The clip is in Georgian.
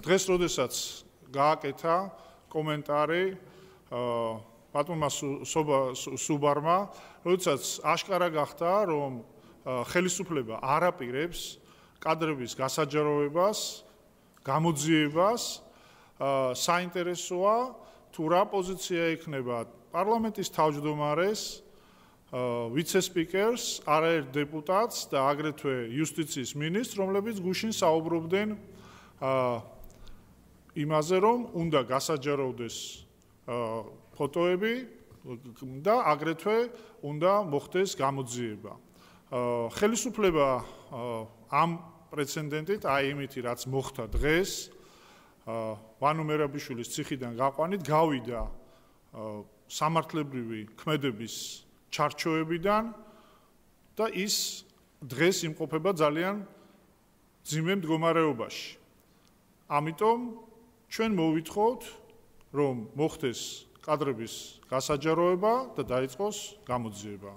დღეს როდესაც გააკეთა კომენტარი ბატონმა სუბარმა, როდესაც აშკარა გახდა, რომ ხელისუფლება არ აპირებს კადრების გასაჯაროვებას, გამოძიებას, საინტერესოა თუ რა პოზიცია იქნება პარლამენტის თავმჯდომარეს, ვიცე-სპიკერს, არაერთ დეპუტატს და აგრეთვე იუსტიციის მინისტრს, რომლებიც გუშინ საუბრობდნენ იმაზე, რომ უნდა გასაჯაროვდეს ფოტოები და აგრეთვე უნდა მოხდეს გამოძიება. ხელისუფლება ამ პრეცედენტით, აი იმითი რაც მოხდა დღეს, ვანო მერაბიშვილის ციხიდან გაყვანით, გავიდა სამართლებრივი ქმედების ჩარჩოებიდან და ის დღეს იმყოფება ძალიან მძიმე მდგომარეობაში. ამიტომ ჩვენ მოვითხოვთ, რომ მოხდეს კადრების გასაჯაროება და დაიწყოს გამოძიება.